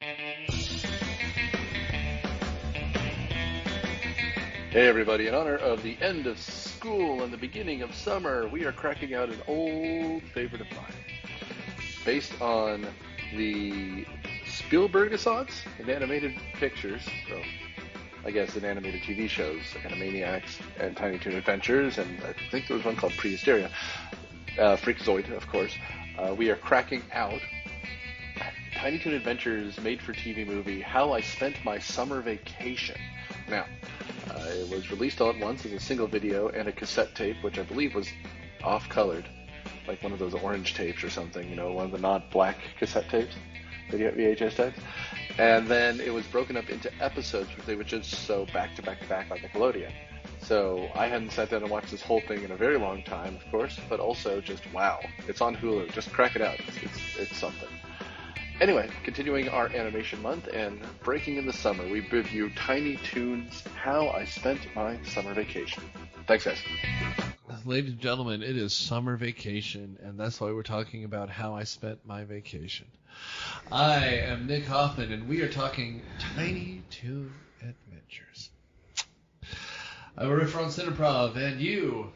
Hey everybody, in honor of the end of school and the beginning of summer, we are cracking out an old favorite of mine. Based on the Spielberg-isauts in animated pictures, so I guess in animated TV shows, Animaniacs and Tiny Toon Adventures, and I think there was one called Prehysteria, Freakazoid, of course. We are cracking out Tiny Toon Adventures made-for-TV movie, How I Spent My Summer Vacation. Now, it was released all at once as a single video and a cassette tape, which I believe was off-colored, like one of those orange tapes or something, you know, one of the not black cassette tapes, VHS tapes. And then it was broken up into episodes, which they would just show back to back to back on Nickelodeon. So I hadn't sat down and watched this whole thing in a very long time, of course, but also just wow, it's on Hulu. Just crack it out. It's something. Anyway, continuing our animation month and breaking in the summer, we review Tiny Toons, How I Spent My Summer Vacation. Thanks, guys. Ladies and gentlemen, it is summer vacation, and that's why we're talking about how I spent my vacation. I am Nick Hoffman, and we are talking Tiny Toon Adventures. We're with Front Improv, and you...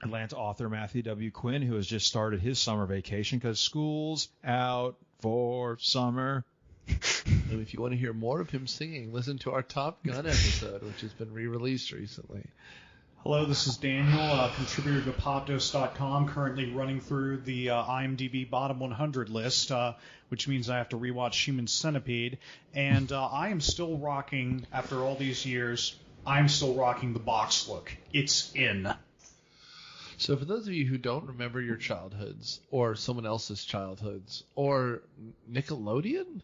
Atlanta author Matthew W. Quinn, who has just started his summer vacation because school's out for summer. And if you want to hear more of him singing, listen to our Top Gun episode, which has been re-released recently. Hello, this is Daniel, contributor to Popdose.com, currently running through the IMDb bottom 100 list, which means I have to rewatch Human Centipede. And I am still rocking, after all these years, I'm still rocking the box look. It's in. So for those of you who don't remember your childhoods, or someone else's childhoods, or Nickelodeon,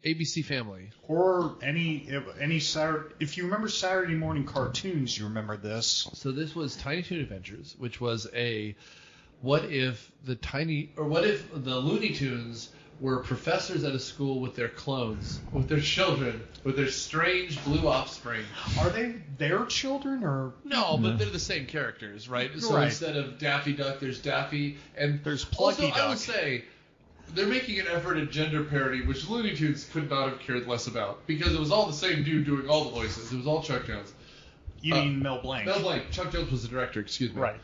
ABC Family, or any Saturday, if you remember Saturday morning cartoons, you remember this. So this was Tiny Toon Adventures, which was what if the Looney Tunes were professors at a school with their clones, with their children, with their strange blue offspring. Are they their children or no? But they're the same characters, right? So instead of Daffy Duck, there's Daffy, and there's Plucky Duck. I would say they're making an effort at gender parity, which Looney Tunes could not have cared less about, because it was all the same dude doing all the voices. It was all Chuck Jones. You mean Mel Blanc? Mel Blanc. Chuck Jones was the director. Excuse me. Right.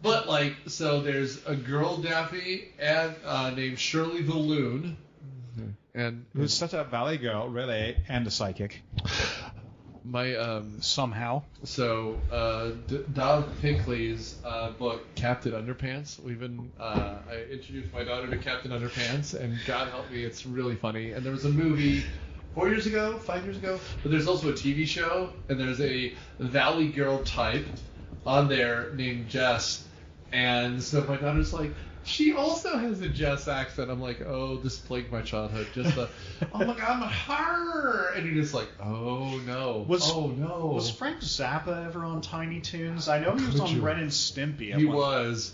But, so there's a girl Daffy and named Shirley the Loon. And who's such a valley girl, really, and a psychic. Somehow. So, Doug Pinkley's book, Captain Underpants. I introduced my daughter to Captain Underpants, and God help me, it's really funny. And there was a movie 5 years ago, but there's also a TV show, and there's a Valley Girl type on there named Jess. And so my daughter's like, she also has a Jess accent. I'm like, oh, this plagued my childhood. Just oh my God, I'm her. And you're just like, oh no. Was Frank Zappa ever on Tiny Toons? I know he was on Ren and Stimpy. He was.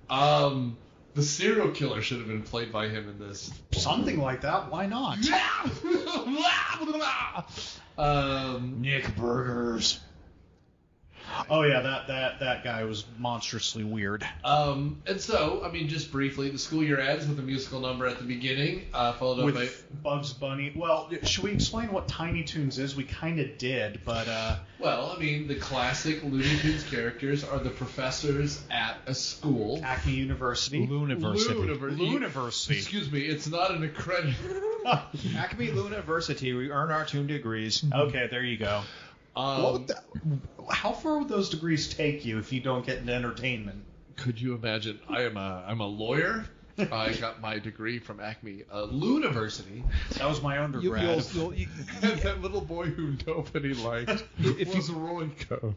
The serial killer should have been played by him in this. Something like that. Why not? Nick Burgers. Oh yeah, that guy was monstrously weird. And so, just briefly, the school year ends with a musical number at the beginning, followed up by Bugs Bunny. Well, should we explain what Tiny Toons is? We kind of did, but the classic Looney Tunes characters are the professors at a school. ACME University. Looniversity. Excuse me, it's not an accredited. ACME Looniversity. We earn our Toon degrees. Okay, there you go. How far would those degrees take you if you don't get into entertainment? Could you imagine? I'm a lawyer. I got my degree from ACME Looniversity. That was my undergrad. That little boy who nobody liked. It was a rolling code.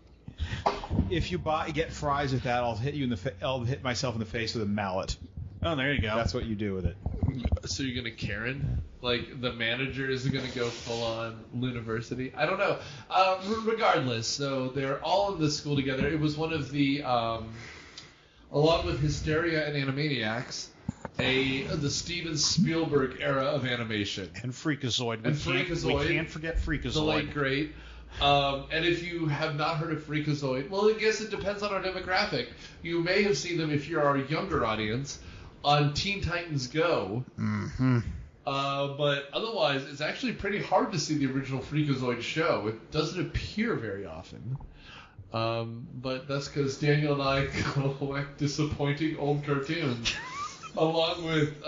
If you get fries with that, I'll hit myself in the face with a mallet. Oh, there you go. That's what you do with it. So you're gonna Karen? Like the manager is gonna go full on Looniversity? I don't know. Regardless, so they're all in this school together. It was one of the, along with Hysteria and Animaniacs, the Steven Spielberg era of animation. And Freakazoid. We can't forget Freakazoid. The late great. And if you have not heard of Freakazoid, well, I guess it depends on our demographic. You may have seen them if you're our younger audience on Teen Titans Go. Mm-hmm. But otherwise, it's actually pretty hard to see the original Freakazoid show. It doesn't appear very often. But that's because Daniel and I collect disappointing old cartoons, along with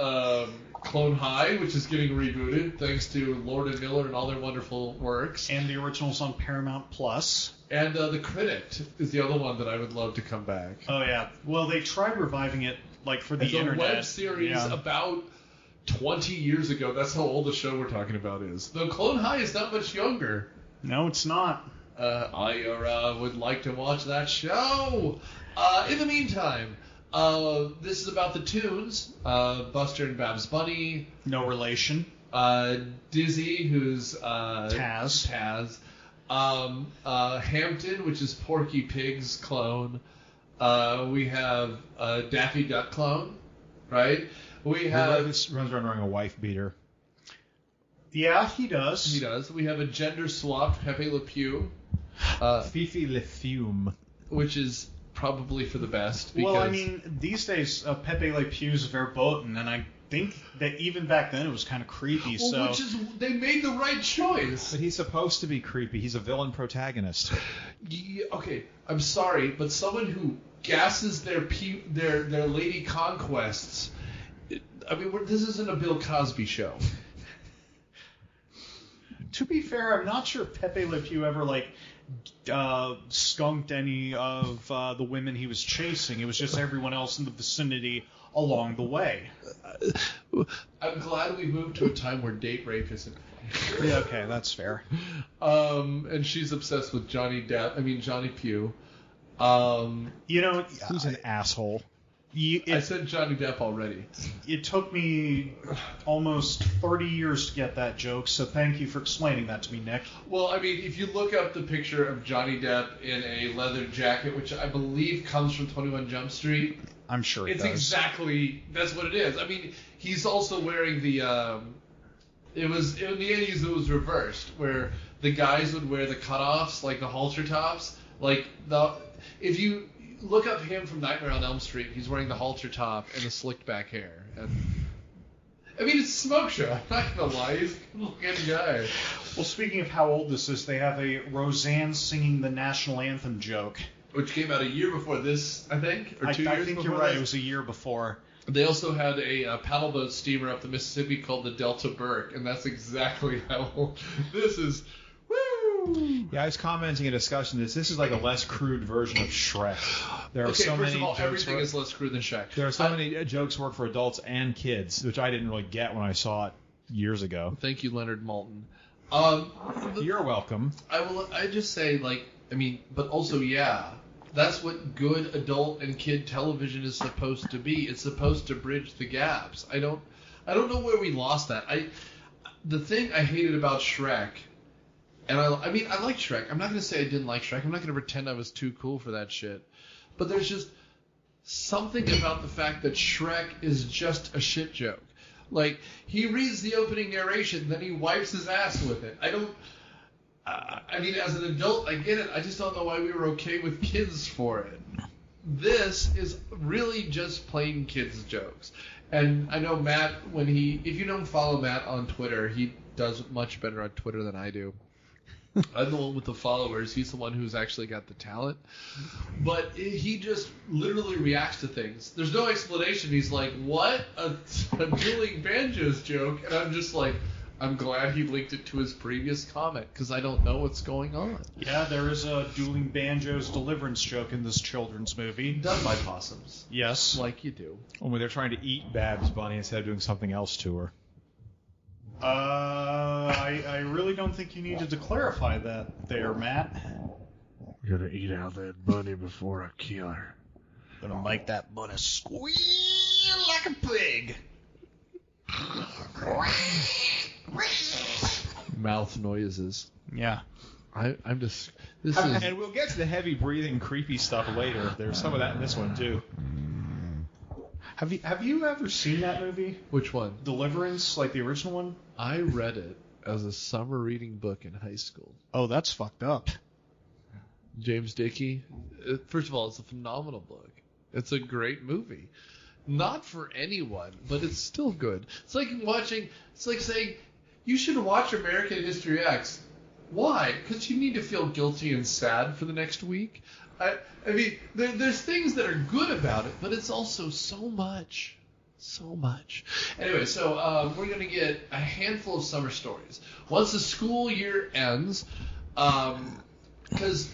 Clone High, which is getting rebooted thanks to Lord and Miller and all their wonderful works. And the originals on Paramount Plus. And The Critic is the other one that I would love to come back. Oh, yeah. Well, they tried reviving it, like, for the internet. It's a web series about 20 years ago. That's how old the show we're talking about is. Though Clone High is not much younger. No, it's not. I would like to watch that show. In the meantime, this is about the Toons. Buster and Babs Bunny. No relation. Dizzy, who's Taz. Hampton, which is Porky Pig's clone. We have Daffy Duck clone, right? We have runs around wearing a wife beater. Yeah, he does. He does. We have a gender swapped Pepe Le Pew. Fifi Le Fume. Which is probably for the best. Because... Well, I mean, these days, Pepe Le Pew's verboten, and I think that even back then it was kind of creepy. Well, so which is, they made the right choice. But he's supposed to be creepy. He's a villain protagonist. Yeah, okay, I'm sorry, but someone who gasses their lady conquests. I mean, this isn't a Bill Cosby show. To be fair, I'm not sure if Pepe Le Pew ever skunked any of the women he was chasing. It was just everyone else in the vicinity along the way. I'm glad we moved to a time where date rape isn't fun. Yeah, okay, that's fair. And she's obsessed with Johnny Pugh. Who's an asshole? I said Johnny Depp already. It took me almost 30 years to get that joke, so thank you for explaining that to me, Nick. Well, I mean, if you look up the picture of Johnny Depp in a leather jacket, which I believe comes from 21 Jump Street, I'm sure it's does. Exactly, that's what it is. I mean, he's also wearing the, it was, in the 80s it was reversed, where the guys would wear the cutoffs, like the halter tops, if you look up him from Nightmare on Elm Street, he's wearing the halter top and the slicked back hair. And I mean, it's a smoke show. I'm not going to lie. He's a good-looking guy. Well, speaking of how old this is, they have a Roseanne singing the national anthem joke. Which came out a year before this, I think, or 2 years before. I think you're right. It was a year before. They also had a paddleboat steamer up the Mississippi called the Delta Burke, and that's exactly how old this is. Woo! Yeah, I was commenting in a discussion this is like a less crude version of Shrek. There are so first many of all, jokes everything is less crude than Shrek. There are so many jokes work for adults and kids, which I didn't really get when I saw it years ago. Thank you, Leonard Maltin. You're welcome. I just say, but also, yeah, that's what good adult and kid television is supposed to be. It's supposed to bridge the gaps. I don't know where we lost that. The thing I hated about Shrek, and I like Shrek. I'm not going to say I didn't like Shrek. I'm not going to pretend I was too cool for that shit. But there's just something about the fact that Shrek is just a shit joke. Like, he reads the opening narration, then he wipes his ass with it. As an adult, I get it. I just don't know why we were okay with kids for it. This is really just plain kids jokes. And I know Matt, if you don't follow Matt on Twitter, he does much better on Twitter than I do. I'm the one with the followers. He's the one who's actually got the talent. But he just literally reacts to things. There's no explanation. He's like, what? A dueling banjos joke? And I'm just like, I'm glad he linked it to his previous comment, because I don't know what's going on. Yeah, there is a dueling banjos deliverance joke in this children's movie. Done by possums. Yes. Like you do. Only they're trying to eat Babs Bunny instead of doing something else to her. I really don't think you needed to clarify that there, Matt. I'm gonna eat out that bunny before I kill her. Gonna make that bunny squeal like a pig. Mouth noises. Yeah. I'm just... And we'll get to the heavy breathing, creepy stuff later. There's some of that in this one, too. Have you ever seen that movie? Which one? Deliverance, like the original one? I read it as a summer reading book in high school. Oh, that's fucked up. James Dickey. First of all, it's a phenomenal book. It's a great movie. not for anyone, but it's still good. It's like saying, you should watch American History X. Why? Because you need to feel guilty and sad for the next week. I mean, there's things that are good about it, but it's also so much. So much. Anyway, so we're going to get a handful of summer stories. Once the school year ends, because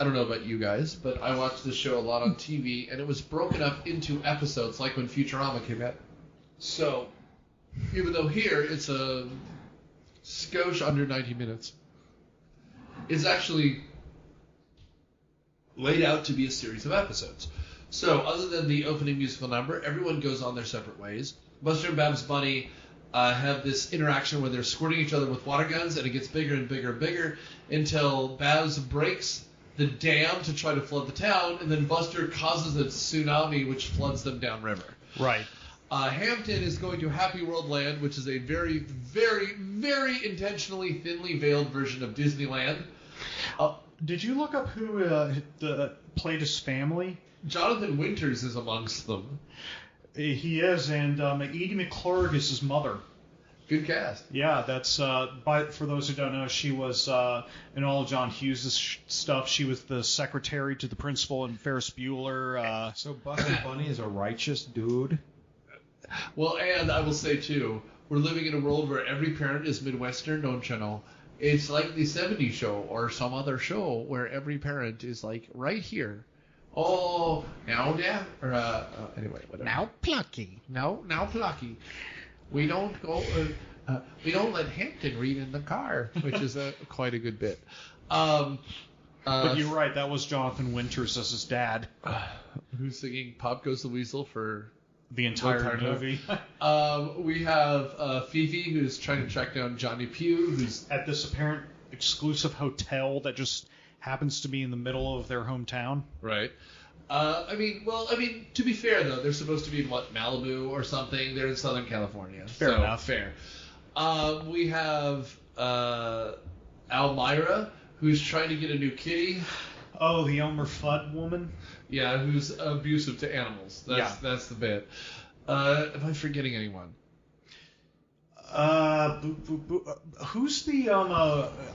I don't know about you guys, but I watched this show a lot on TV, and it was broken up into episodes, like when Futurama came out. So, even though here it's a skosh under 90 minutes, it's actually laid out to be a series of episodes. So, other than the opening musical number, everyone goes on their separate ways. Buster and Babs Bunny have this interaction where they're squirting each other with water guns, and it gets bigger and bigger and bigger until Babs breaks the dam to try to flood the town, and then Buster causes a tsunami which floods them downriver. Right. Hampton is going to Happy World Land, which is a very, very, very intentionally thinly veiled version of Disneyland. Did you look up who played his family? Jonathan Winters is amongst them. He is, and Edie McClurg is his mother. Good cast. Yeah, that's. For those who don't know, she was in all of John Hughes' stuff. She was the secretary to the principal in Ferris Bueller. So Buster Bunny is a righteous dude. Well, and I will say too, we're living in a world where every parent is Midwestern, don't you know? It's like the 70s show or some other show where every parent is like right here. Oh, now Dad, or anyway, whatever. Now Plucky. Now Plucky. We don't go. We don't let Hampton read in the car, which is quite a good bit. But you're right. That was Jonathan Winters as his dad. Who's singing "Pop Goes the Weasel" for the entire movie. We have Fifi, who's trying to track down Johnny Pugh, who's at this apparent exclusive hotel that just happens to be in the middle of their hometown. Right. I mean, to be fair though, they're supposed to be in Malibu or something. They're in Southern California. Fair enough. Fair. We have Almyra, who's trying to get a new kitty. Oh, the Elmer Fudd woman. Yeah, who's abusive to animals. That's the bit. Am I forgetting anyone? Who's the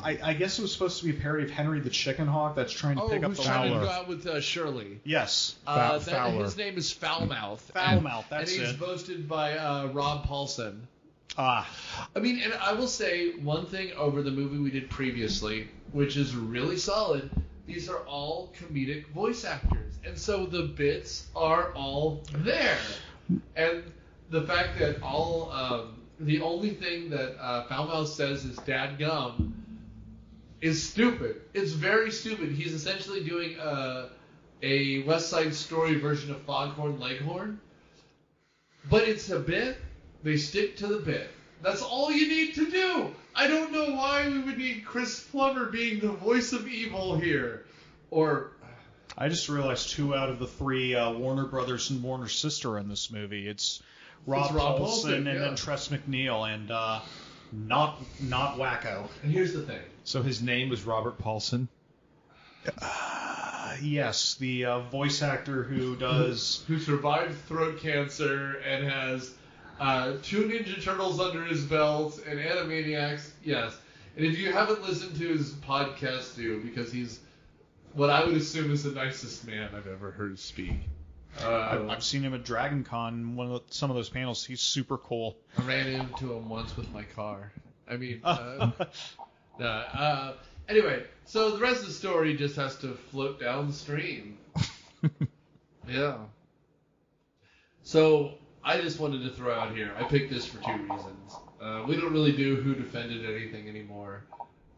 I guess it was supposed to be a parody of Henry the Chicken Hawk that's trying to pick up the trying to go out with Shirley. Yes. Fowler. His name is Foulmouth. Foulmouth, that's it. And he's boasted by Rob Paulson. I mean, and I will say one thing over the movie we did previously, which is really solid. These are all comedic voice actors, and so the bits are all there. And the fact that all the only thing that Foulmouth says is "dadgum" is stupid. It's very stupid. He's essentially doing a West Side Story version of Foghorn Leghorn, but it's a bit. They stick to the bit. That's all you need to do. I don't know why we would need Chris Plummer being the voice of evil here. Or I just realized 2 out of the 3 Warner Brothers and Warner Sister in this movie. It's Rob Paulson and then Tress MacNeille, and not Wacko. And here's the thing. So his name was Robert Paulson? Yes, the voice actor who survived throat cancer and has 2 Ninja Turtles under his belt and Animaniacs. Yes. And if you haven't listened to his podcast, do, because he's what I would assume is the nicest man I've ever heard speak. I've seen him at Dragon Con, some of those panels. He's super cool. I ran into him once with my car. I mean, anyway, so the rest of the story just has to float down the stream. Yeah. So I just wanted to throw out here, I picked this for 2 reasons. We don't really do Who Defended Anything anymore.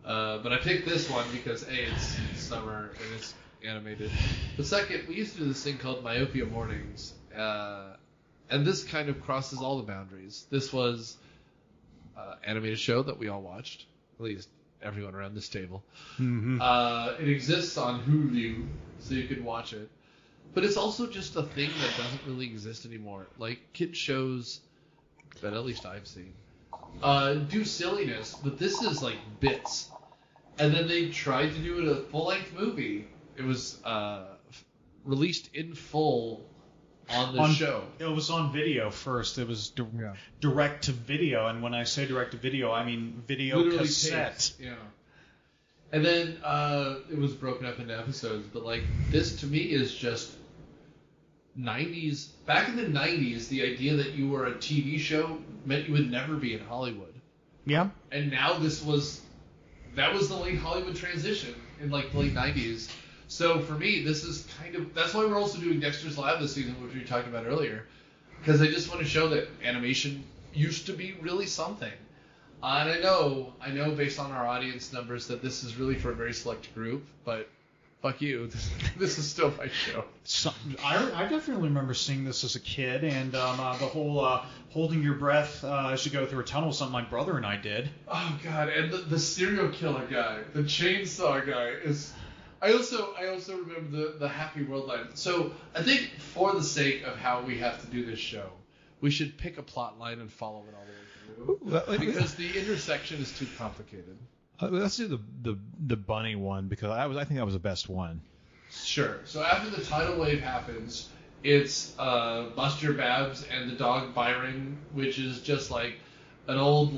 But I picked this one because A, it's summer and it's animated. But second, we used to do this thing called Myopia Mornings. And this kind of crosses all the boundaries. This was an animated show that we all watched, at least everyone around this table. Mm-hmm. It exists on Hulu, so you can watch it. But it's also just a thing that doesn't really exist anymore. Like, kid shows that at least I've seen do silliness, but this is like bits. And then they tried to do it a full-length movie. It was released in full on the show. It was on video first. It was direct to video, and when I say direct to video, I mean video Literally cassette. tapes, yeah. And then it was broken up into episodes, but like this to me is just 90s. Back in the 90s, the idea that you were a TV show meant you would never be in Hollywood. Yeah. And now that was the late Hollywood transition in like the late 90s. So for me, this is that's why we're also doing Dexter's Lab this season, which we talked about earlier, because I just want to show that animation used to be really something. And I know based on our audience numbers that this is really for a very select group, but fuck you. This is still my show. So, I definitely remember seeing this as a kid, and the whole holding your breath as you go through a tunnel, something my brother and I did. Oh god, and the serial killer guy, the chainsaw guy is. I also remember the Happy World line. So I think for the sake of how we have to do this show, we should pick a plot line and follow it all the way through. Because the intersection is too complicated. Let's do the bunny one, because I think that was the best one. Sure. So after the tidal wave happens, it's Buster, Babs, and the dog Byron, which is just like an old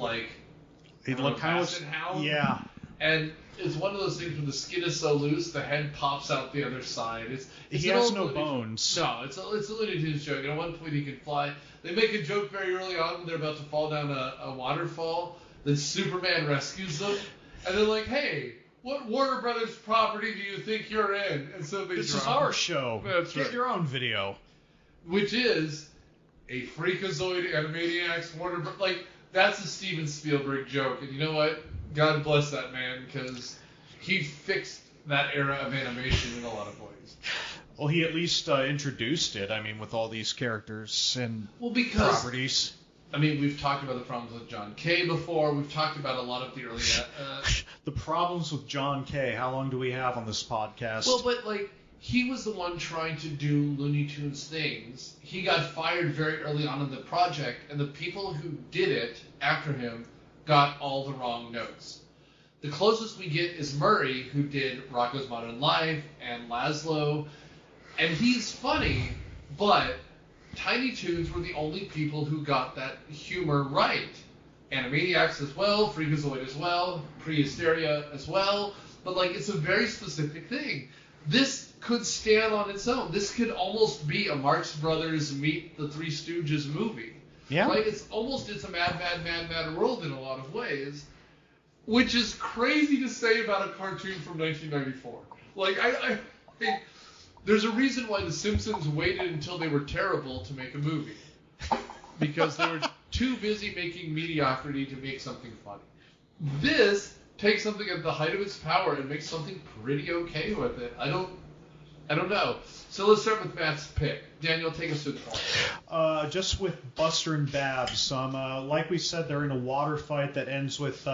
It looked kind of hound. Yeah. And it's one of those things when the skin is so loose, the head pops out the other side. He has no bones. No, it's a Looney Tunes joke. And at one point he can fly. They make a joke very early on when they're about to fall down a waterfall. Then Superman rescues them. And they're like, hey, what Warner Brothers property do you think you're in? And so they This is our show. That's Get right. your own video. Which is a Freakazoid Animaniacs Warner Brothers. Like, that's a Steven Spielberg joke. And you know what? God bless that man, because he fixed that era of animation in a lot of ways. Well, he at least introduced it, with all these characters and properties. I mean, we've talked about the problems with John Kay before. We've talked about a lot of the early... the problems with John Kay. How long do we have on this podcast? Well, but, he was the one trying to do Looney Tunes things. He got fired very early on in the project, and the people who did it after him got all the wrong notes. The closest we get is Murray, who did Rocko's Modern Life and Laszlo, and he's funny, but Tiny Toons were the only people who got that humor right. Animaniacs as well, Freakazoid as well, Prehysteria as well, but it's a very specific thing. This could stand on its own. This could almost be a Marx Brothers meet the Three Stooges movie. Yeah. Right? It's a mad, mad, mad, mad world in a lot of ways, which is crazy to say about a cartoon from 1994. I think there's a reason why The Simpsons waited until they were terrible to make a movie, because they were too busy making mediocrity to make something funny. This takes something at the height of its power and makes something pretty okay with it. I don't know. So let's start with Matt's pick. Daniel, take us to the point. Just with Buster and Babs. Like we said, they're in a water fight that ends with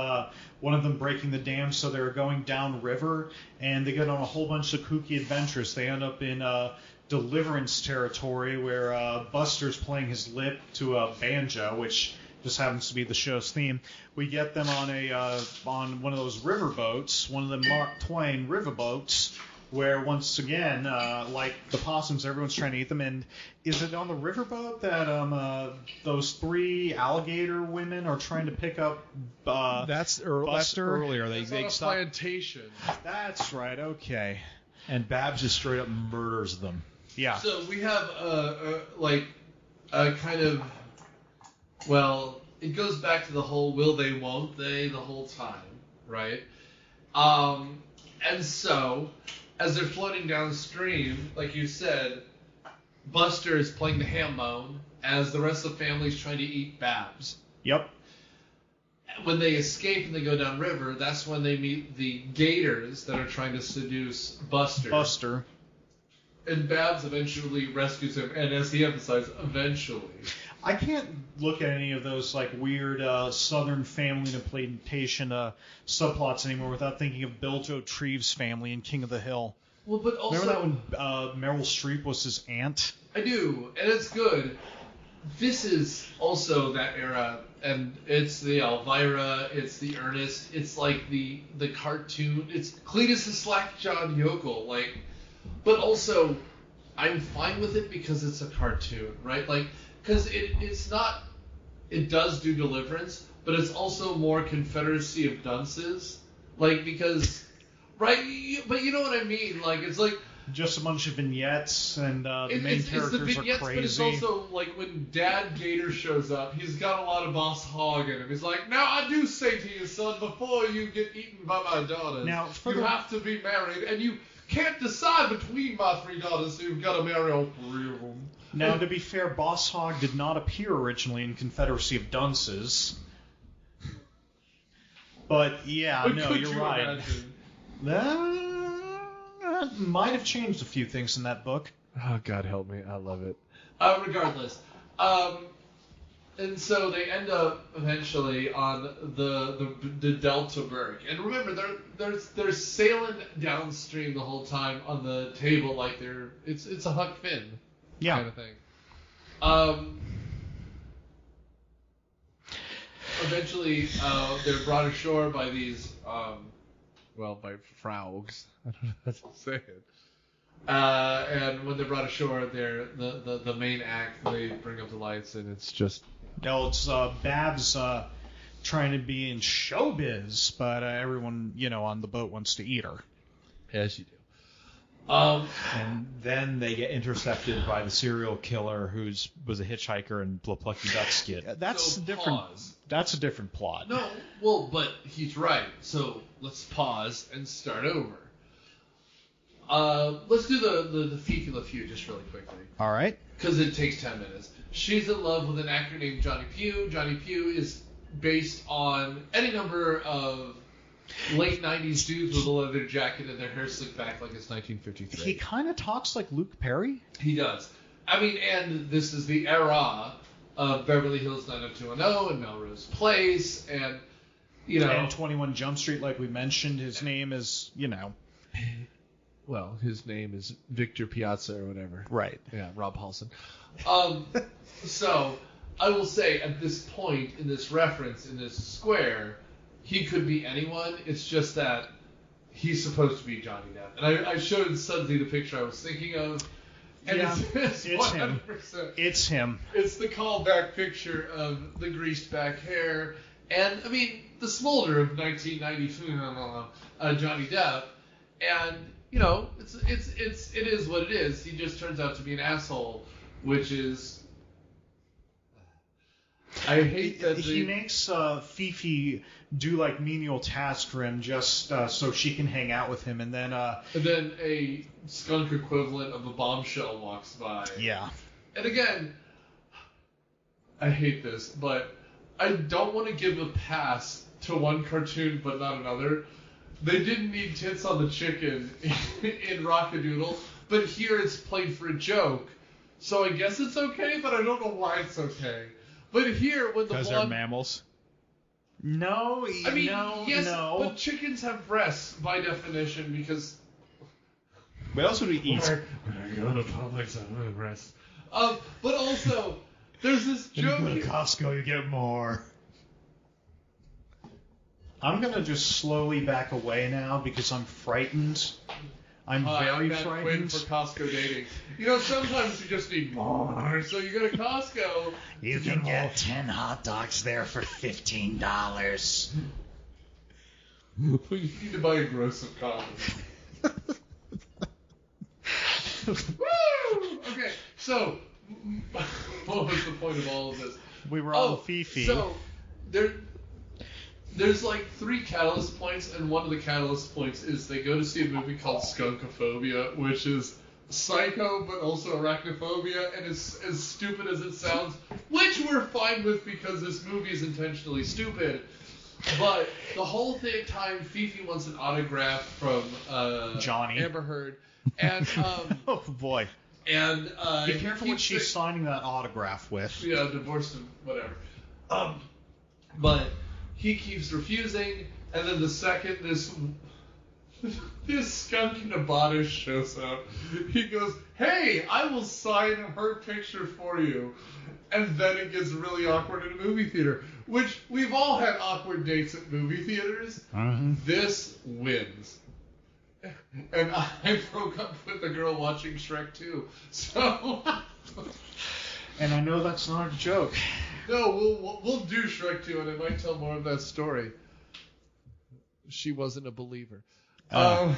one of them breaking the dam, so they're going down river, and they get on a whole bunch of kooky adventures. They end up in Deliverance territory, where Buster's playing his lip to a banjo, which just happens to be the show's theme. We get them on one of those river boats, one of the Mark Twain river boats, where once again, like the possums, everyone's trying to eat them. And is it on the riverboat that those three alligator women are trying to pick up Buster? That's earlier. They on a stop. plantation. That's right. Okay. And Babs just straight up murders them. Yeah. So we have a kind of, well, it goes back to the whole will they, won't they the whole time, right? And so, as they're floating downstream, like you said, Buster is playing the ham bone as the rest of the family is trying to eat Babs. Yep. When they escape and they go downriver, that's when they meet the gators that are trying to seduce Buster. And Babs eventually rescues him, and as he emphasized, eventually. I can't look at any of those like weird Southern family in a plantation subplots anymore without thinking of Bill Joe Treves' family in King of the Hill. Well, but also, remember that when Meryl Streep was his aunt? I do, and it's good. This is also that era, and it's the Elvira, it's the Ernest, it's like the cartoon, it's Cletus the Slack John Yokel, like, but also, I'm fine with it because it's a cartoon, right? Like, because it's not, it does do Deliverance, but it's also more Confederacy of Dunces, like, because, right? But you know what I mean? Like, it's like, just a bunch of vignettes, and the main characters it's the vignettes, are crazy. But it's also like when Dad Gator shows up, he's got a lot of Boss Hogg in him. He's like, now I do say to you, son, before you get eaten by my daughters, you have to be married, and you can't decide between my 3 daughters, so you've got to marry all 3 of them. Now, to be fair, Boss Hogg did not appear originally in Confederacy of Dunces. But, yeah, But no, you're right. Imagine? That might have changed a few things in that book. Oh, God help me. I love it. Regardless. And so they end up eventually on the Delta Berg. And remember, they're sailing downstream the whole time on the table like it's a Huck Finn kind of thing. Eventually, they're brought ashore by these, by frogs. I don't know how to say it. And when they're brought ashore, they're the main act. They bring up the lights, and it's just... No, it's Babs trying to be in showbiz, but everyone, on the boat wants to eat her. Yes, you do. And then they get intercepted by the serial killer who was a hitchhiker and Plucky Duck skid. That's So different. pause. That's a different plot. No, well, but he's right. So let's pause and start over. Let's do the Fifi LaFew just really quickly. All right. Because it takes 10 minutes. She's in love with an actor named Johnny Pugh. Johnny Pugh is based on any number of late 90s dudes with a leather jacket and their hair slicked back like it's 1953. He kind of talks like Luke Perry. He does. I mean, and this is the era of Beverly Hills 90210 and Melrose Place, and, And 21 Jump Street, like we mentioned. His name is, Well, his name is Victor Piazza or whatever. Right. Yeah, Rob Paulson. So, I will say, at this point, in this reference, in this square, he could be anyone. It's just that he's supposed to be Johnny Depp. And I showed Sudsy the picture I was thinking of. And it's 100%. Him. It's him. It's the callback picture of the greased back hair. And, I mean, the smolder of 1992 Johnny Depp. And... it is what it is. He just turns out to be an asshole, which is... I hate that he makes Fifi do like menial tasks for him just so she can hang out with him, and then a skunk equivalent of a bombshell walks by. Yeah. And again, I hate this, but I don't want to give a pass to one cartoon but not another. They didn't need tits on the chicken in Rockadoodle, but here it's played for a joke. So I guess it's okay, but I don't know why it's okay. But here, when the because they're mammals. No, I mean, no, yes, no. but chickens have breasts by definition because. What else would we eat? When I go to Publix, I'm going to rest. But also, there's this joke. When you go to Costco, you get more. I'm going to just slowly back away now because I'm frightened. I'm very frightened. Quinn for Costco dating. Sometimes you just need more. So you go to Costco. You can get 10 hot dogs there for $15. You need to buy a gross of condoms. Woo! Okay, so what was the point of all of this? We were on Fifi. So there's like 3 catalyst points, and one of the catalyst points is they go to see a movie called Skunkophobia, which is psycho but also arachnophobia, and it's as stupid as it sounds, which we're fine with because this movie is intentionally stupid. But the whole time, Fifi wants an autograph from Johnny Amber Heard, and oh boy, and be careful what she's signing that autograph with. Yeah, divorced and whatever. But he keeps refusing, and then the second this skunk in a bodice shows up, he goes, "Hey, I will sign her picture for you." And then it gets really awkward in a movie theater, which we've all had awkward dates at movie theaters. Mm-hmm. This wins. And I broke up with the girl watching Shrek 2. So. And I know that's not a joke. No, we'll do Shrek 2, and I might tell more of that story. She wasn't a believer. From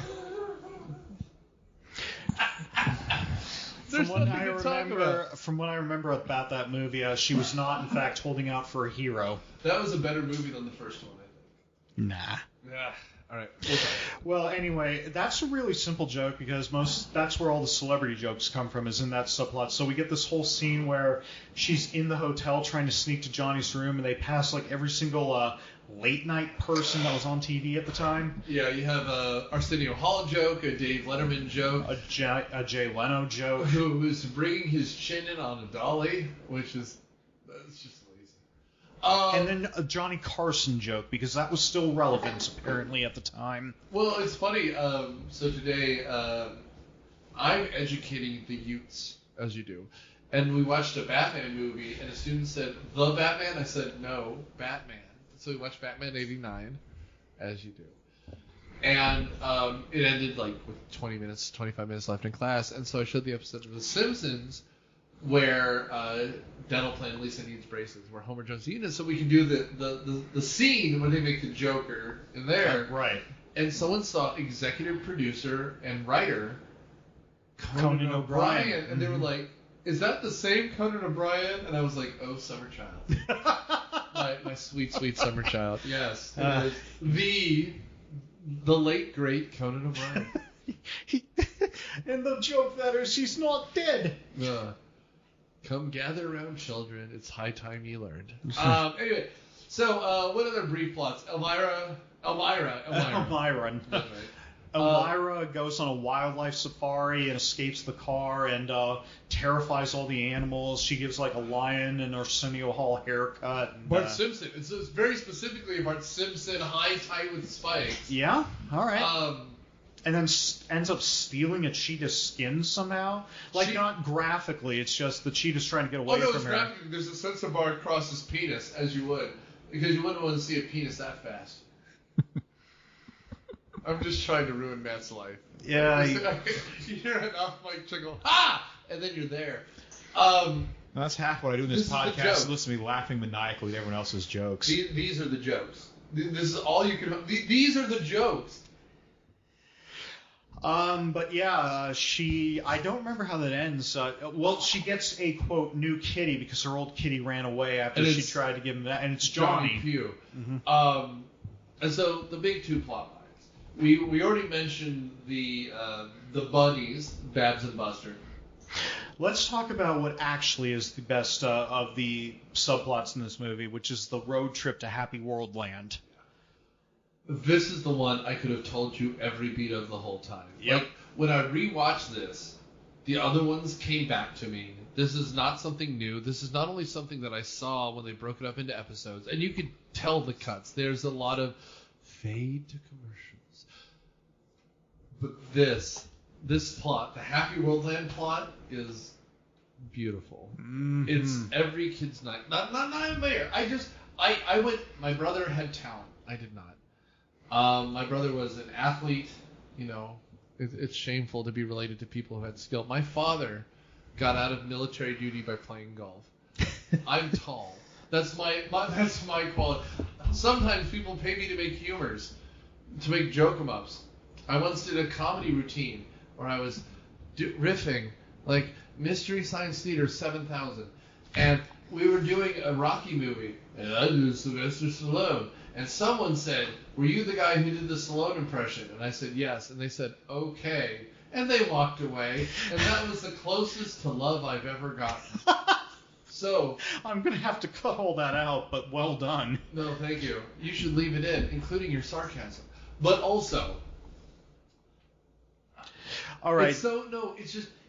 There's what nothing I to talk about. from what I remember about that movie, she was not, in fact, holding out for a hero. That was a better movie than the first one, I think. Nah. Yeah. All right. We'll talk. Well, anyway, that's a really simple joke because that's where all the celebrity jokes come from, is in that subplot. So we get this whole scene where she's in the hotel trying to sneak to Johnny's room, and they pass like every single late night person that was on TV at the time. Yeah, you have a Arsenio Hall joke, a Dave Letterman joke, A Jay Leno joke. who was bringing his chin in on a dolly, which is that's just lazy. And then a Johnny Carson joke, because that was still relevant, apparently, at the time. Well, it's funny. So today, I'm educating the Utes, as you do. And we watched a Batman movie, and a student said, "The Batman?" I said, "No, Batman." So we watched Batman 89, as you do. And it ended like with 25 minutes left in class. And so I showed the episode of The Simpsons where dental plan Lisa needs braces, where Homer Jones needs it, so we can do the scene where they make the Joker in there. Right. And someone saw executive producer and writer Conan O'Brien. And they were like, "Is that the same Conan O'Brien?" And I was like, "Oh, summer child." my sweet, sweet summer child. Yes. It is the late, great Conan O'Brien. And the joke that is, she's not dead. Come gather around, children. It's high time you learned. Anyway, so what other brief plots? Elmira. That's right. Elmira goes on a wildlife safari and escapes the car and terrifies all the animals. She gives like a lion an Arsenio Hall haircut. And, Bart Simpson. It's very specifically Bart Simpson, high tight with spikes. Yeah. All right. And then ends up stealing a cheetah's skin somehow. Like, not graphically, it's just the cheetah's trying to get away from her. Graphically. There's a sense of Bart across his penis, as you would. Because you wouldn't want to see a penis that fast. I'm just trying to ruin Matt's life. Yeah. You hear an off-mic chuckle, "Ha!" And then you're there. That's half what I do in this podcast. joke. Is listen to me laughing maniacally at everyone else's jokes. These are the jokes. This is all you can... These are the jokes. But yeah, I don't remember how that ends. Well, she gets a, quote, new kitty because her old kitty ran away after she tried to give him that, and it's Johnny. Pugh. Mm-hmm. And so the big two plot lines. We already mentioned the bunnies, Babs and Buster. Let's talk about what actually is the best of the subplots in this movie, which is the road trip to Happy World Land. This is the one I could have told you every beat of the whole time. Yep. Like, when I rewatched this, the other ones came back to me. This is not something new. This is not only something that I saw when they broke it up into episodes, and you could tell the cuts. There's a lot of fade to commercials. But this plot, the Happy World Land plot, is beautiful. Mm-hmm. It's every kid's night. Not there. I went. My brother had talent. I did not. My brother was an athlete. You know, it's shameful to be related to people who had skill. My father got out of military duty by playing golf. I'm tall. That's my quality. Sometimes people pay me to make humors, to make joke-em-ups. I once did a comedy routine where I was riffing like Mystery Science Theater 7000, and we were doing a Rocky movie, and I did Sylvester Stallone. And someone said, "Were you the guy who did the Stallone impression?" And I said, "Yes." And they said, "Okay." And they walked away. And that was the closest to love I've ever gotten. So I'm going to have to cut all that out, but well done. No, thank you. You should leave it in, including your sarcasm. But also... All right.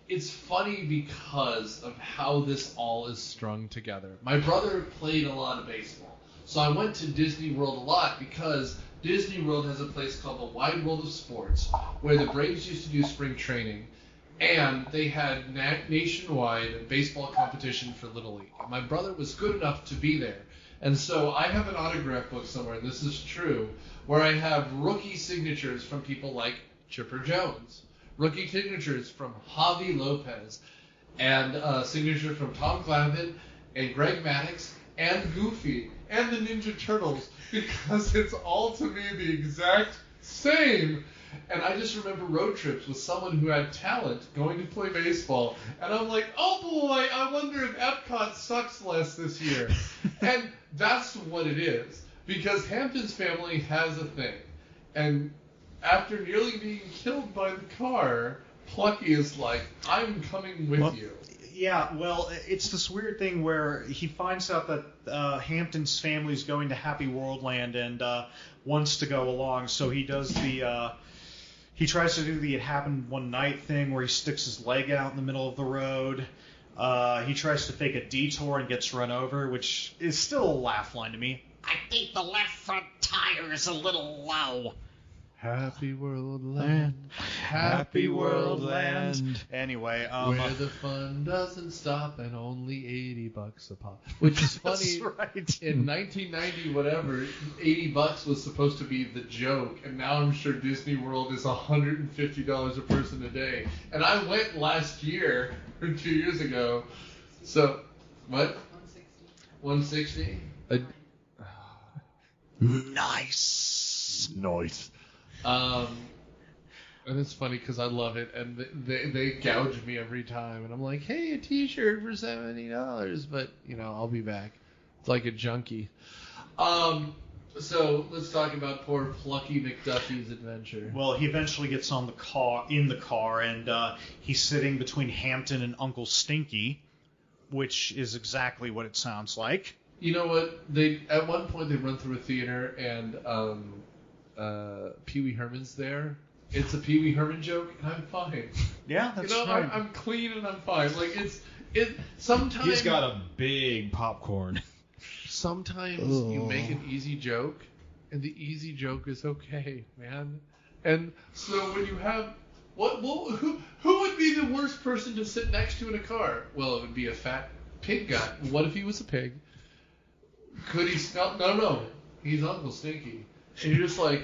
It's funny because of how this all is strung together. My brother played a lot of baseball. So I went to Disney World a lot because Disney World has a place called the Wide World of Sports where the Braves used to do spring training, and they had nationwide baseball competition for Little League. And my brother was good enough to be there. And so I have an autograph book somewhere, and this is true, where I have rookie signatures from people like Chipper Jones. Rookie signatures from Javi Lopez. And signatures from Tom Glavine and Greg Maddox and Goofy and the Ninja Turtles, because it's all to me the exact same. And I just remember road trips with someone who had talent going to play baseball, and I'm like, oh boy, I wonder if Epcot sucks less this year. And that's what it is, because Hampton's family has a thing, and after nearly being killed by the car, Plucky is like, I'm coming with you. Yeah, well, it's this weird thing where he finds out that Hampton's family's going to Happy World Land and wants to go along, so he does he tries to do the It Happened One Night thing where he sticks his leg out in the middle of the road. He tries to fake a detour and gets run over, which is still a laugh line to me. I think the left front tire is a little low. Happy World Land, Happy World Land. Anyway, where the fun doesn't stop and only $80 a pop. Which is funny. That's right. In 1990, whatever, $80 was supposed to be the joke, and now I'm sure Disney World is $150 a person a day. And I went last year or 2 years ago. So, what? 160. 160. Nice. And it's funny because I love it, and they gouge me every time, and I'm like, hey, a T-shirt for $70, but I'll be back. It's like a junkie. So let's talk about poor Plucky McDuffie's adventure. Well, he eventually gets in the car, and he's sitting between Hampton and Uncle Stinky, which is exactly what it sounds like. You know what? At one point they run through a theater, and Pee Wee Herman's there. It's a Pee Wee Herman joke, and I'm fine. Yeah, that's right. I'm clean and I'm fine. Like sometimes He's got a big popcorn. Sometimes you make an easy joke, and the easy joke is okay, man. And so when you have who would be the worst person to sit next to in a car? Well, it would be a fat pig guy. What if he was a pig? Could he smell? No, he's Uncle Stinky. And you're just like,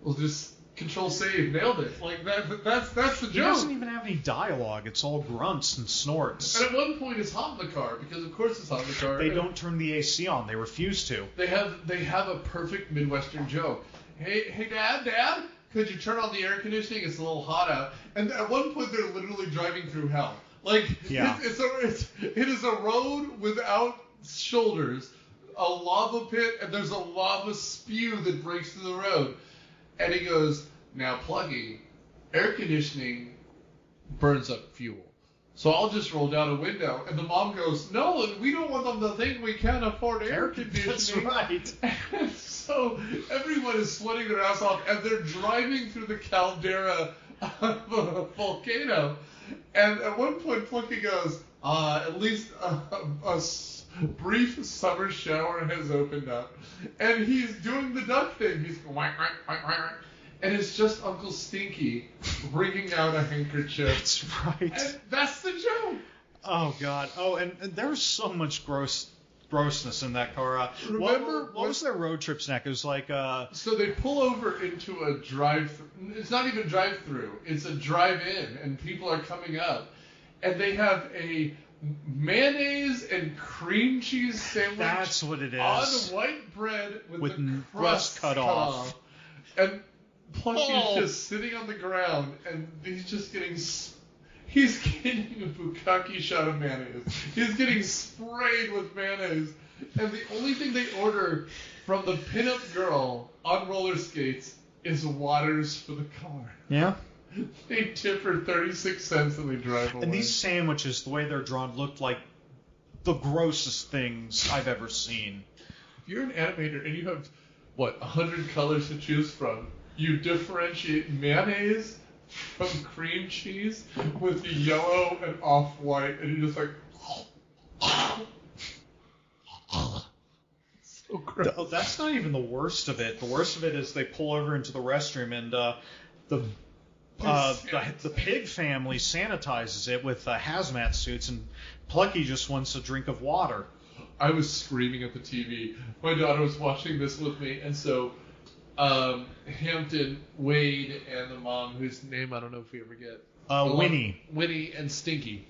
well, just control save, nailed it. Like that's the joke. He doesn't even have any dialogue. It's all grunts and snorts. And at one point it's hot in the car, because of course it's hot in the car. They don't turn the AC on. They refuse to. They have a perfect Midwestern joke. Hey, Dad, could you turn on the air conditioning? It's a little hot out. And at one point they're literally driving through hell. Like yeah. it is a road without shoulders, a lava pit, and there's a lava spew that breaks through the road. And he goes, now Pluggy, air conditioning burns up fuel, so I'll just roll down a window. And the mom goes, no, we don't want them to think we can't afford air conditioning. That's right. And so everyone is sweating their ass off, and they're driving through the caldera of a volcano. And at one point Plucky goes, at least a brief summer shower has opened up. And he's doing the duck thing. He's going, whack, whack, whack, whack. And it's just Uncle Stinky wringing out a handkerchief. That's right. And that's the joke. Oh, God. Oh, and there's so much grossness in that car. Remember what was their road trip snack? It was like So they pull over into a drive-through. It's not even drive-through. It's a drive-in, and people are coming up. And they have a mayonnaise and cream cheese sandwich. That's what it is. On white bread with the crust cut off. And Plucky's just sitting on the ground, and he's just getting a bukkake shot of mayonnaise. He's getting sprayed with mayonnaise. And the only thing they order from the pinup girl on roller skates is waters for the car. Yeah. They tip her 36 cents and they drive away. And these sandwiches, the way they're drawn, looked like the grossest things I've ever seen. If you're an animator and you have, 100 colors to choose from, you differentiate mayonnaise from cream cheese with yellow and off-white, and you're just like... So gross. That's not even the worst of it. The worst of it is they pull over into the restroom, and the pig family sanitizes it with hazmat suits, and Plucky just wants a drink of water. I was screaming at the TV. My daughter was watching this with me, and so Hampton, Wade, and the mom, whose name I don't know if we ever get. Winnie. Winnie and Stinky.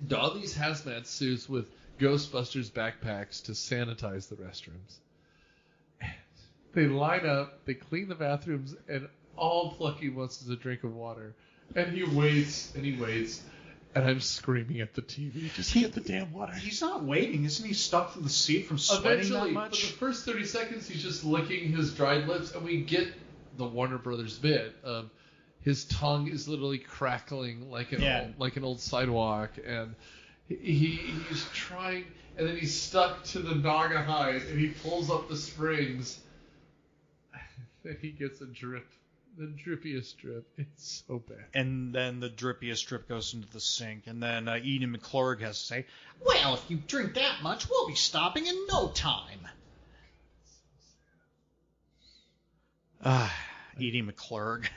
Don these hazmat suits with Ghostbusters backpacks to sanitize the restrooms. And they line up, they clean the bathrooms, and all Plucky wants is a drink of water. And he waits, and I'm screaming at the TV, just get the damn water. He's not waiting. Isn't he stuck to the seat from sweating that much? For the first 30 seconds, he's just licking his dried lips, and we get the Warner Brothers bit of his tongue is literally crackling like an old sidewalk, and he's trying, and then he's stuck to the Naga hide, and he pulls up the springs, and he gets a drip. The drippiest drip. It's so bad. And then the drippiest drip goes into the sink. And then Edie McClurg has to say, Well, if you drink that much, we'll be stopping in no time. Edie McClurg.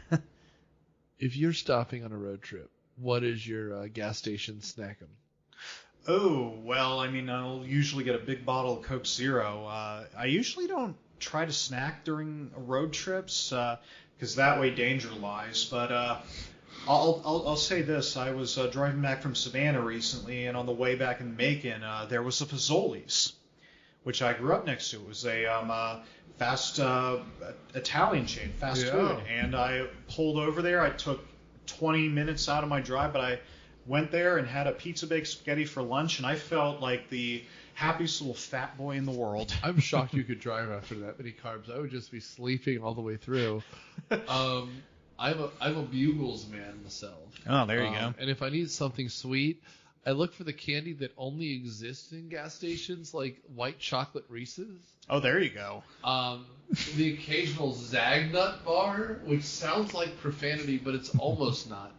If you're stopping on a road trip, what is your gas station snackum? Oh, well, I mean, I'll usually get a big bottle of Coke Zero. I usually don't try to snack during road trips, because that way danger lies. But I'll say this: I was driving back from Savannah recently, and on the way back in Macon, there was a Fazoli's, which I grew up next to. It was a fast Italian chain, fast food, and I pulled over there. I took 20 minutes out of my drive, but I went there and had a pizza baked spaghetti for lunch, and I felt like the happiest little fat boy in the world. I'm shocked you could drive after that many carbs. I would just be sleeping all the way through. I'm a Bugles man myself. Oh, there you go. And if I need something sweet, I look for the candy that only exists in gas stations, like white chocolate Reese's. Oh, there you go. The occasional Zagnut bar, which sounds like profanity, but it's almost not.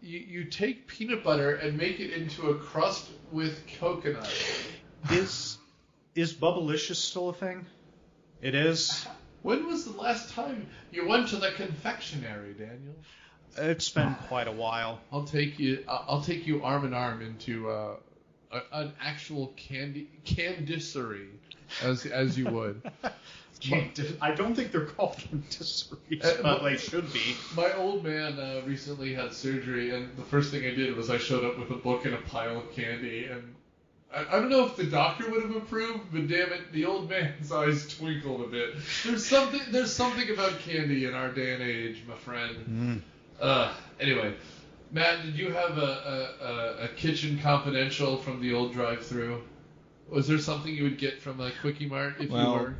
You take peanut butter and make it into a crust with coconut. Is Bubblicious still a thing? It is. When was the last time you went to the confectionery, Daniel? It's been quite a while. I'll take you arm in arm into an actual candicery, as you would. I don't think they're called candiceries, but they should be. My old man recently had surgery, and the first thing I did was I showed up with a book and a pile of candy, and I don't know if the doctor would have approved, but damn it, the old man's eyes twinkled a bit. There's something about candy in our day and age, my friend. Anyway, Matt, did you have a kitchen confidential from the old drive-thru? Was there something you would get from a Quickie Mart if you were?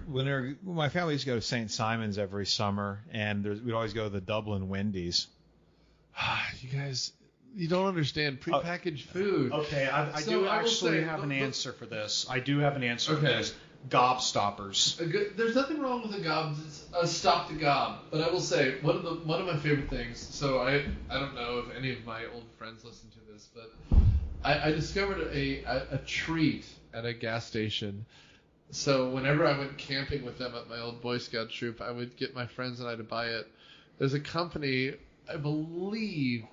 My family used to go to St. Simon's every summer, and we'd always go to the Dublin Wendy's. You guys, you don't understand prepackaged food. Okay, I do actually have an answer for this. I do have an answer for this. Gobstoppers. There's nothing wrong with a gob. It's a stop to gob. But I will say one of my favorite things. So I don't know if any of my old friends listen to this, but I discovered a treat at a gas station. So whenever I went camping with them at my old Boy Scout troop, I would get my friends and I to buy it. There's a company, I believe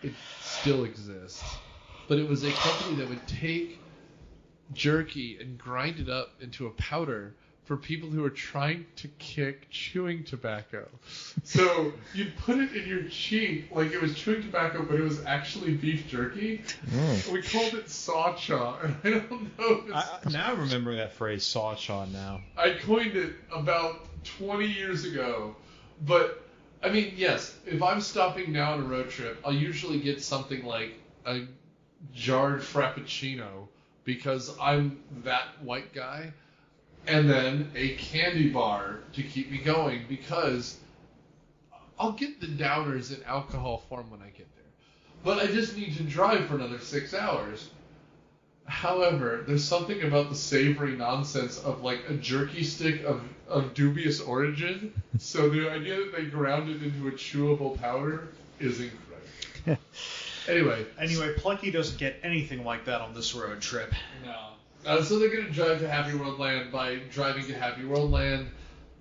it still exists, but it was a company that would take jerky and grind it up into a powder for people who are trying to kick chewing tobacco. So you'd put it in your cheek like it was chewing tobacco, but it was actually beef jerky. We called it Saw-Chaw, and I don't know if now I remember that phrase, Saw-Chaw, now. I coined it about 20 years ago. But, I mean, yes, if I'm stopping now on a road trip, I'll usually get something like a jarred Frappuccino, because I'm that white guy, and then a candy bar to keep me going, because I'll get the downers in alcohol form when I get there. But I just need to drive for another 6 hours. However, there's something about the savory nonsense of like a jerky stick of dubious origin, so the idea that they ground it into a chewable powder is incredible. Anyway, Plucky doesn't get anything like that on this road trip. No. So they're going to drive to Happy World Land. By driving to Happy World Land,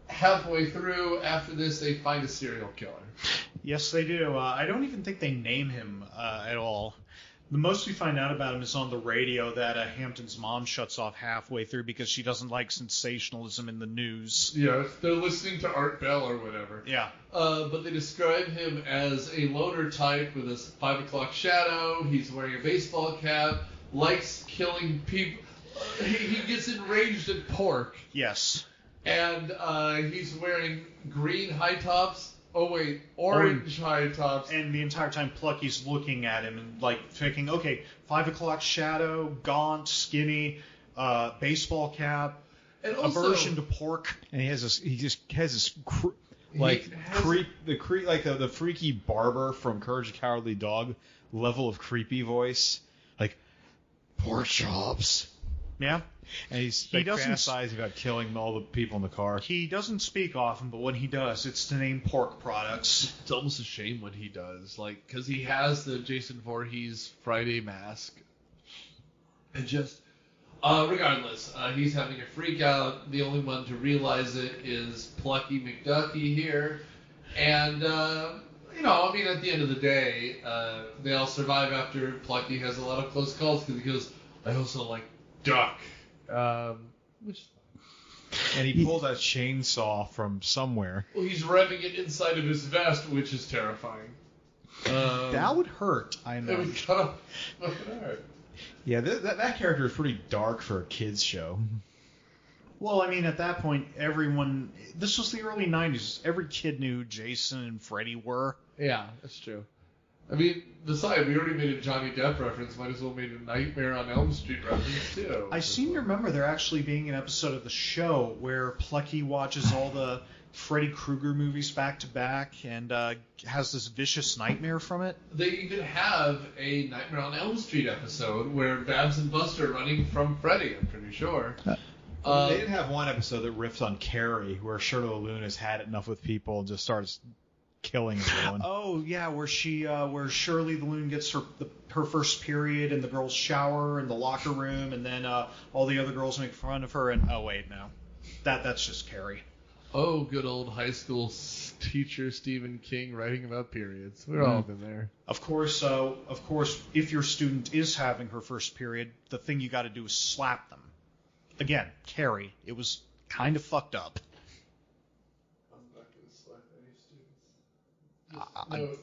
halfway through, after this, they find a serial killer. Yes, they do. I don't even think they name him at all. The most we find out about him is on the radio that Hampton's mom shuts off halfway through because she doesn't like sensationalism in the news. Yeah, they're listening to Art Bell or whatever. Yeah. But they describe him as a loner type with a 5 o'clock shadow. He's wearing a baseball cap, likes killing people. He gets enraged at pork. Yes. And he's wearing green high tops. Oh, wait, orange high tops. And the entire time Plucky's looking at him and, like, thinking, okay, 5 o'clock shadow, gaunt, skinny, baseball cap, And also, aversion to pork. And he just has this the freaky barber from Courage the Cowardly Dog level of creepy voice, like pork chops. Yeah. And he's He doesn't fantasizing about killing all the people in the car. He doesn't speak often, but when he does, it's to name pork products. it's almost a shame when he does, like, because he has the Jason Voorhees Friday mask. And just, regardless, he's having a freak out. The only one to realize it is Plucky McDucky here. And, at the end of the day, they all survive after Plucky has a lot of close calls because he goes, I also like duck. Which, And he pulls a chainsaw from somewhere. well, he's revving it inside of his vest, which is terrifying. That would hurt, I It know. would kind of fucking hurt. Yeah, that character is pretty dark for a kids show. Well, I mean, at that point, everyone... This was the early 90s. Every kid knew who Jason and Freddy were. Yeah, that's true. I mean, besides, we already made a Johnny Depp reference. Might as well made a Nightmare on Elm Street reference, too. I seem to remember there actually being an episode of the show where Plucky watches all the Freddy Krueger movies back to back and has this vicious nightmare from it. They even have a Nightmare on Elm Street episode where Babs and Buster are running from Freddy, I'm pretty sure. They did have one episode that riffed on Carrie, where Shirley Loon has had enough with people and just starts killing everyone. Oh yeah, where Shirley the Loon gets her first period in the girls' shower in the locker room, and then all the other girls make fun of her. And oh wait, no, that's just Carrie. Oh, good old high school teacher Stephen King writing about periods. We've all been there. Of course, if your student is having her first period, the thing you got to do is slap them. Again, Carrie. It was kind of fucked up. I'm not going to slap any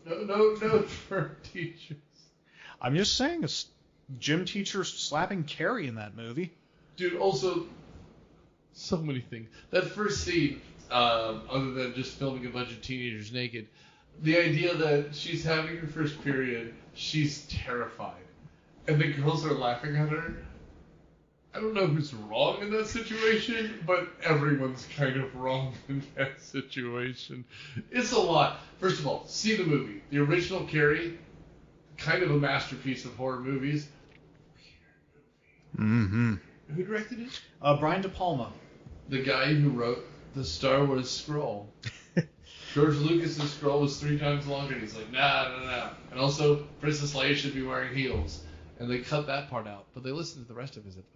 students. No for teachers. I'm just saying, a gym teacher slapping Carrie in that movie. Dude, also, so many things. That first scene, other than just filming a bunch of teenagers naked, the idea that she's having her first period, she's terrified, and the girls are laughing at her. I don't know who's wrong in that situation, but everyone's kind of wrong in that situation. It's a lot. First of all, see the movie. The original Carrie, kind of a masterpiece of horror movies. Mm-hmm. Who directed it? Brian De Palma. The guy who wrote the Star Wars scroll. George Lucas's scroll was 3 times longer, and he's like, nah. And also, Princess Leia should be wearing heels. And they cut that part out, but they listened to the rest of his advice.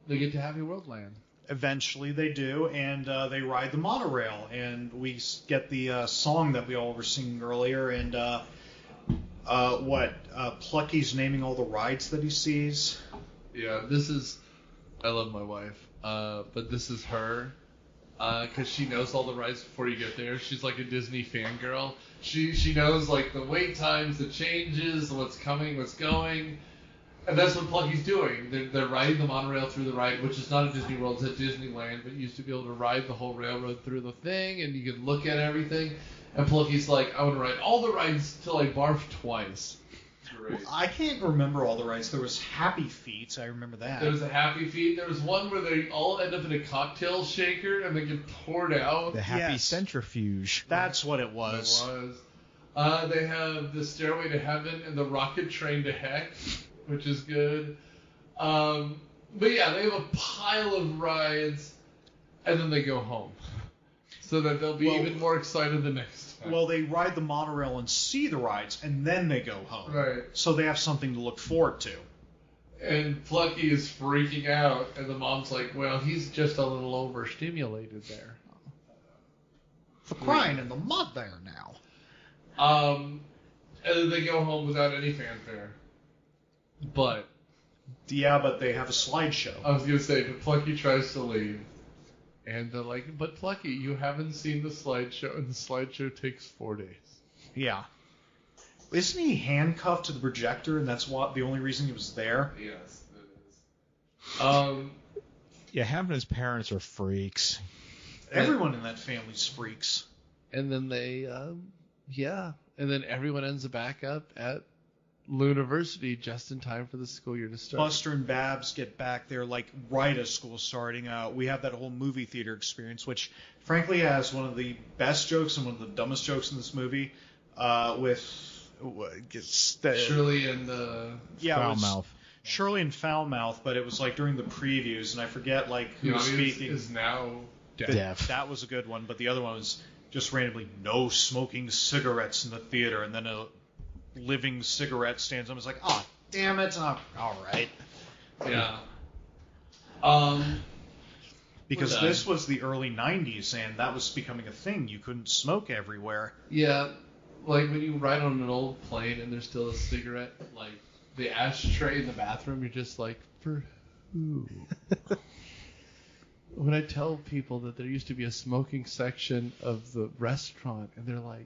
They get to Happy World Land. Eventually they do, and they ride the monorail, and we get the song that we all were singing earlier, and Plucky's naming all the rides that he sees. Yeah, I love my wife, but this is her, because she knows all the rides before you get there. She's like a Disney fangirl. She knows, like, the wait times, the changes, what's coming, what's going. And that's what Plucky's doing. They're riding the monorail through the ride, which is not at Disney World, it's at Disneyland, but you used to be able to ride the whole railroad through the thing, and you could look at everything. And Plucky's like, I want to ride all the rides till I barf twice. Great. I can't remember all the rides. There was Happy Feet. I remember that. There was a Happy Feet. There was one where they all end up in a cocktail shaker and they get poured out. The Happy Yes. Centrifuge. That's what it was. It was. They have the Stairway to Heaven and the Rocket Train to Heck, which is good. But yeah, they have a pile of rides, and then they go home. So that they'll be even more excited the next time. Well, they ride the monorail and see the rides, and then they go home. Right. So they have something to look forward to. And Plucky is freaking out, and the mom's like, well, he's just a little overstimulated there. For crying in the mud there now. And then they go home without any fanfare. But Yeah, but they have a slideshow. I was gonna say, but Plucky tries to leave, and they're like, "But Plucky, you haven't seen the slideshow, and the slideshow takes 4 days." Yeah. Isn't he handcuffed to the projector, and that's the only reason he was there? Yes, it is. Yeah, him and his parents are freaks. Everyone in that family's freaks. And then they, and then everyone ends back up at Looniversity just in time for the school year to start. Buster and Babs get back there like right as school's starting. We have that whole movie theater experience, which frankly has one of the best jokes and one of the dumbest jokes in this movie, with Shirley and Foulmouth. Shirley and Foulmouth, but it was like during the previews, and I forget like who was speaking. Is now Deaf. That was a good one, but the other one was just randomly no smoking cigarettes in the theater, and then a living cigarette stands up and is like, oh, damn it. All right. Yeah. Because this was the early 90s, and that was becoming a thing. You couldn't smoke everywhere. Yeah, like when you ride on an old plane and there's still a cigarette, like the ashtray in the bathroom, you're just like, for who? When I tell people that there used to be a smoking section of the restaurant, and they're like,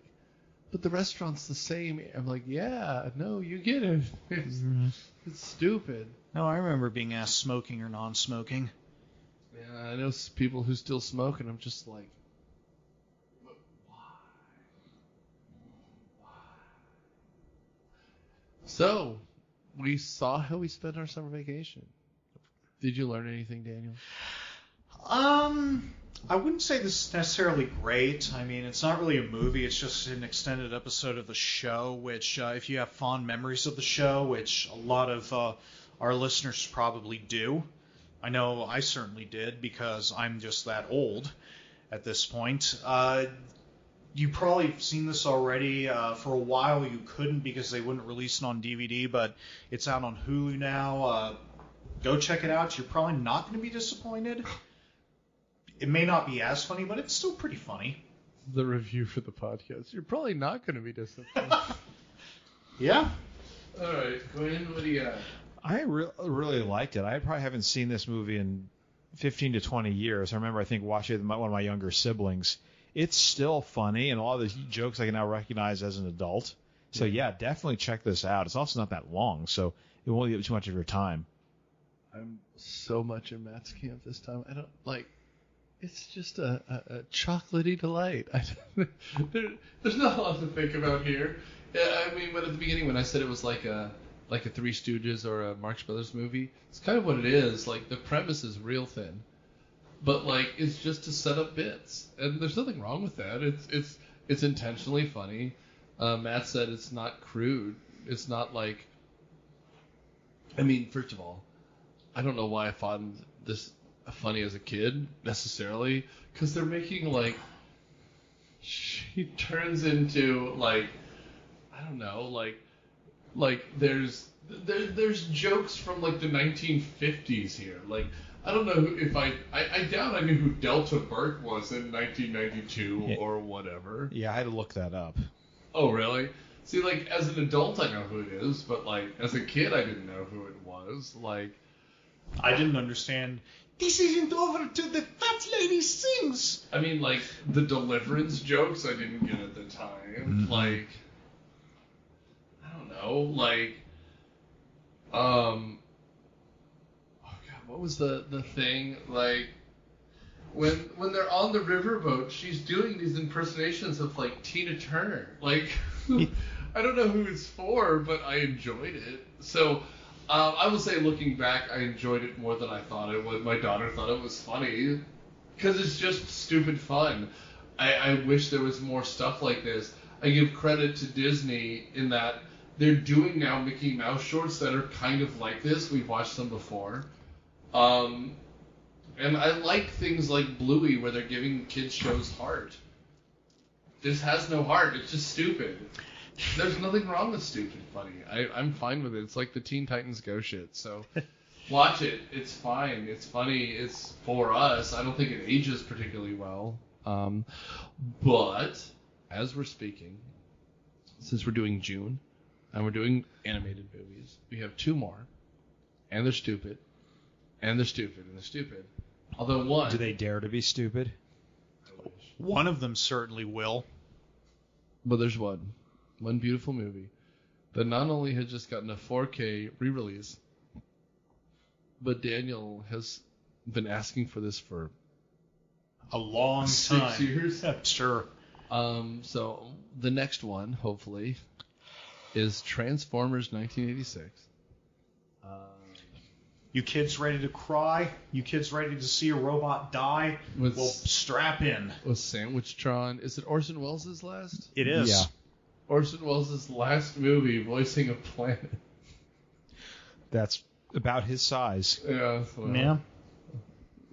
but the restaurant's the same. I'm like, yeah, no, you get it. It's stupid. No, I remember being asked smoking or non-smoking. Yeah, I know people who still smoke, and I'm just like, but why? So, we saw how we spent our summer vacation. Did you learn anything, Daniel? I wouldn't say this is necessarily great. I mean, it's not really a movie. It's just an extended episode of the show, which if you have fond memories of the show, which a lot of our listeners probably do. I know I certainly did because I'm just that old at this point. You probably have seen this already. For a while you couldn't because they wouldn't release it on DVD, but it's out on Hulu now. Go check it out. You're probably not going to be disappointed. It may not be as funny, but it's still pretty funny. The review for the podcast. You're probably not going to be disappointed. Yeah. All right, Gwen, what do you got? I really liked it. I probably haven't seen this movie in 15 to 20 years. I remember, I think, watching it with one of my younger siblings. It's still funny, and a lot of the jokes I can now recognize as an adult. So, yeah, definitely check this out. It's also not that long, so it won't get too much of your time. I'm so much in Matt's camp this time. I don't, like, it's just a chocolatey delight. There's not a lot to think about here. I mean, but at the beginning when I said it was like a Three Stooges or a Marx Brothers movie, it's kind of what it is. Like, the premise is real thin, but like it's just to set up bits, and there's nothing wrong with that. It's intentionally funny. Matt said it's not crude. It's not like. I mean, first of all, I don't know why I found this funny as a kid necessarily, because they're making like she turns into like I don't know like there's jokes from like the 1950s here. Like I don't know if I doubt I knew who Delta Burke was in 1992 or whatever. Yeah, I had to look that up. Oh really? See, like as an adult I know who it is, but like as a kid I didn't know who it was. Like I didn't understand. This isn't over till the fat lady sings. I mean, like, the Deliverance jokes I didn't get at the time. Mm-hmm. Like, I don't know, like, oh God, what was the thing? Like, when they're on the riverboat, she's doing these impersonations of, like, Tina Turner. Like, I don't know who it's for, but I enjoyed it. So, I will say, looking back, I enjoyed it more than I thought I would. My daughter thought it was funny, because it's just stupid fun. I wish there was more stuff like this. I give credit to Disney in that they're doing now Mickey Mouse shorts that are kind of like this. We've watched them before. And I like things like Bluey, where they're giving kids shows heart. This has no heart. It's just stupid. There's nothing wrong with stupid funny. I'm fine with it. It's like the Teen Titans Go shit. So watch it. It's fine. It's funny. It's for us. I don't think it ages particularly well. But as we're speaking, since we're doing June, and we're doing animated movies. We have 2 more, and they're stupid, and they're stupid, and they're stupid. Although one... Do they dare to be stupid? One of them certainly will. But there's one beautiful movie that not only has just gotten a 4K re-release, but Daniel has been asking for this for a long time. 6 years. Sure. So the next one, hopefully, is Transformers 1986. You kids ready to cry? You kids ready to see a robot die? Well, strap in. With Sandwichtron. Is it Orson Welles' last? It is. Yeah. Orson Welles' last movie voicing a planet. That's about his size. Yeah. Well, Yeah.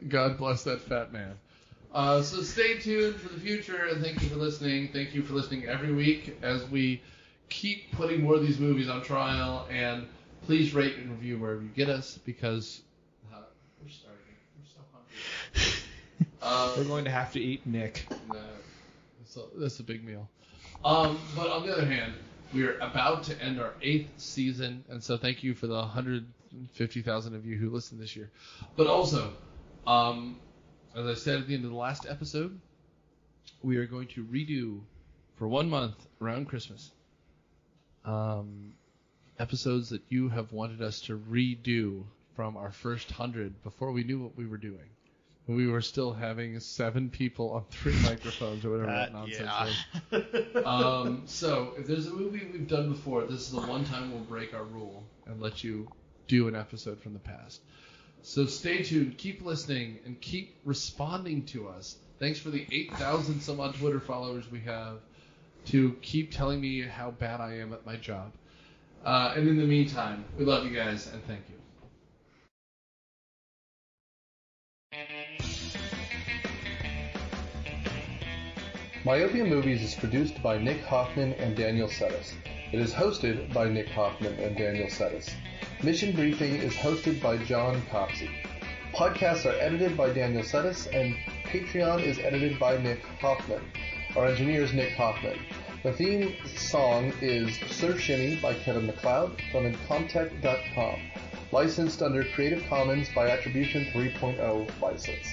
God bless that fat man. So stay tuned for the future, and thank you for listening. Thank you for listening every week as we keep putting more of these movies on trial, and please rate and review wherever you get us, because we're starving. We're so hungry. We're going to have to eat Nick. That's a big meal. But on the other hand, we are about to end our 8th season, and so thank you for the 150,000 of you who listened this year. But also, as I said at the end of the last episode, we are going to redo for 1 month around Christmas episodes that you have wanted us to redo from our first 100 before we knew what we were doing. When we were still having 7 people on 3 microphones or whatever that nonsense was. So if there's a movie we've done before, this is the one time we'll break our rule and let you do an episode from the past. So stay tuned, keep listening, and keep responding to us. Thanks for the 8,000 some odd Twitter followers we have to keep telling me how bad I am at my job. And in the meantime, we love you guys, and thank you. Myopia Movies is produced by Nick Hoffman and Daniel Settis. It is hosted by Nick Hoffman and Daniel Settis. Mission Briefing is hosted by John Copsey. Podcasts are edited by Daniel Settis, and Patreon is edited by Nick Hoffman. Our engineer is Nick Hoffman. The theme song is Surf Shimmy by Kevin MacLeod from Incomptech.com. Licensed under Creative Commons by Attribution 3.0 license.